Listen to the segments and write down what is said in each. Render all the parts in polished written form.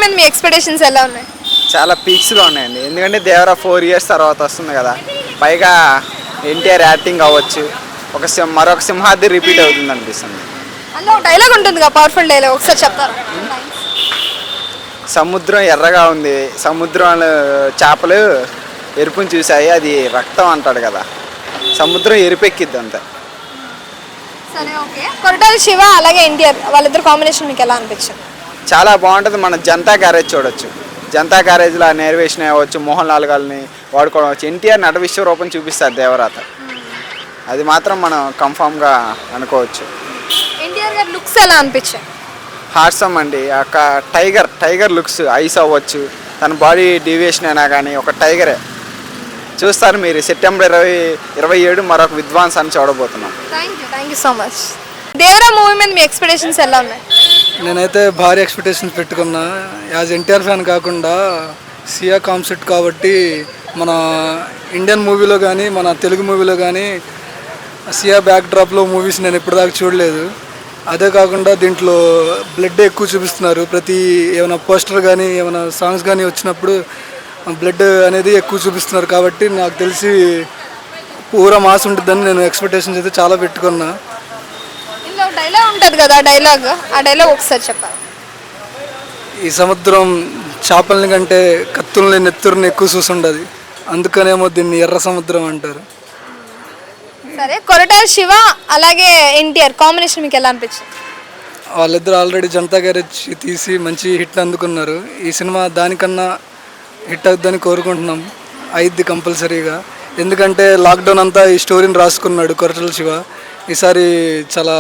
మీద మీ ఎక్స్పెక్టేషన్స్ ఎలా ఉన్నాయి? చాలా పీక్స్గా ఉన్నాయండి. ఎందుకంటే దేవరా 4 years తర్వాత వస్తుంది కదా, పైగా ఎన్టీఆర్ యాక్టింగ్ అవ్వచ్చు, మరొక సింహాద్రి రిపీట్ అవుతుంది అనిపిస్తుంది. అందులో ఒక డైలాగ్ ఉంటుంది కదా, పవర్ఫుల్ డైలాగ్, ఒకసారి చెప్తారా? సముద్రం ఎర్రగా ఉంది, సముద్రంలో చేపలు ఎరుపుని చూసాయి, అది రక్తం అంటాడు కదా, సముద్రం ఎరుపెక్కిద్ది అంతే. సరే, ఓకే. కొరటాల శివ అలాగే ఎన్టీఆర్ వాళ్ళిద్దరు కాంబినేషన్ మీకు ఎలా అనిపించింది? చాలా బాగుంటుంది. మనం జనతా గ్యారేజ్ చూడొచ్చు. జనతా గ్యారేజ్లో నేర్వేషన్ అవ్వచ్చు, మోహన్ లాల్ గారిని వాడుకోవడం వచ్చు. ఎన్టీఆర్ నట విశ్వరూపం చూపిస్తారు దేవరాత, అది మాత్రం మనం కన్ఫామ్గా అనుకోవచ్చు. ఎన్టీఆర్ గారి లుక్స్ ఎలా అనిపించాయి? హార్సమ్ అండి, ఒక టైగర్ లుక్స్, ఐస్ అవ్వచ్చు, తన బాడీ డీవియేషన్ అయినా కానీ ఒక టైగరే. చూస్తారు మీరు సెప్టెంబర్ 27 మరొక విద్వాన్స్ అని చూడబోతున్నాం. Thank you so much. Devara movie మీద మీ ఎక్స్పెక్టేషన్స్ ఎలా ఉన్నాయి? నేనైతే భారీ ఎక్స్పెక్టేషన్స్ పెట్టుకున్నా. యాజ్ ఎన్టీఆర్ ఫ్యాన్ కాకుండా సియా కాన్సెప్ట్ కాబట్టి మన ఇండియన్ మూవీలో కానీ మన తెలుగు మూవీలో కానీ సియా బ్యాక్ డ్రాప్లో మూవీస్ నేను ఇప్పటిదాకా చూడలేదు. అదే కాకుండా దీంట్లో బ్లడ్ ఎక్కువ చూపిస్తున్నారు. ప్రతి ఏమైనా పోస్టర్ కానీ ఏమైనా సాంగ్స్ కానీ వచ్చినప్పుడు బ్లడ్ అనేది ఎక్కువ చూపిస్తున్నారు కాబట్టి నాకు తెలిసి పూరా మాస్ ఉంటుందని నేను ఎక్స్పెక్టేషన్స్ అయితే చాలా పెట్టుకున్నా. ఇందులో డైలాగ్ ఉంటుంది కదా, ఆ డైలాగ్ ఒకసారి చెప్పాలి. ఈ సముద్రం చేపలని కంటే కత్తుల్ని నెత్తురుని ఎక్కువ చూసుండదు, అందుకనేమో దీన్ని ఎర్ర సముద్రం అంటారు. సరే, కొరటాల శివ అలాగే ఎన్టీఆర్ కాంబినేషన్ మీకు ఎలా అనిపించింది? వాళ్ళిద్దరు ఆల్రెడీ జనతా గ్యారేజ్ తీసి మంచి హిట్ అందుకున్నారు. ఈ సినిమా దానికన్నా హిట్ అవుద్దని కోరుకుంటున్నాం. అయిద్ది కంపల్సరీగా. ఎందుకంటే లాక్డౌన్ అంతా ఈ స్టోరీని రాసుకున్నాడు కొరటాల శివ. ఈసారి చాలా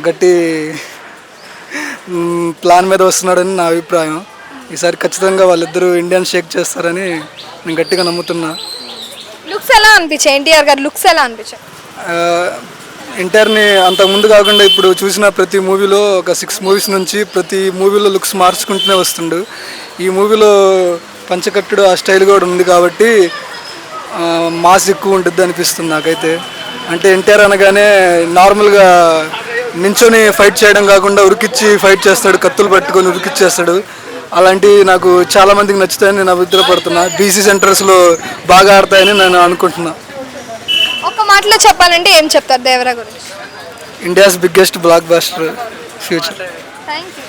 గట్టి ప్లాన్ మీద వస్తున్నాడని నా అభిప్రాయం. ఈసారి ఖచ్చితంగా వాళ్ళిద్దరూ ఇండియన్ షేక్ చేస్తారని నేను గట్టిగా నమ్ముతున్నా. లుక్స్ ఎలా అనిపించాయి? ఎన్టీఆర్ గారి లుక్స్ ఎలా అనిపించాయి? ఎన్టీఆర్ని అంతకుముందు కాకుండా ఇప్పుడు చూసిన ప్రతి మూవీలో ఒక 6 మూవీస్ నుంచి ప్రతి మూవీలో లుక్స్ మార్చుకుంటూనే వస్తుండు. ఈ మూవీలో పంచకట్టుడు ఆ స్టైల్ కూడా ఉంది కాబట్టి మాస్ ఎక్కువ ఉంటుంది అనిపిస్తుంది నాకైతే. అంటే ఎన్టీఆర్ అనగానే నార్మల్గా నించొని ఫైట్ చేయడం కాకుండా ఉరికిచ్చి ఫైట్ చేస్తాడు, కత్తులు పట్టుకొని ఉరికిచ్చేస్తాడు. అలాంటివి నాకు చాలామందికి నచ్చుతాయని నేను అభిప్రాయపడుతున్నా. బీసీ సెంటర్స్లో బాగా ఆడతాయని నేను అనుకుంటున్నా. ఒక మాటలో చెప్పాలంటే ఏం చెప్తారు దేవరా గురించి? India's biggest block buster future. Thank you.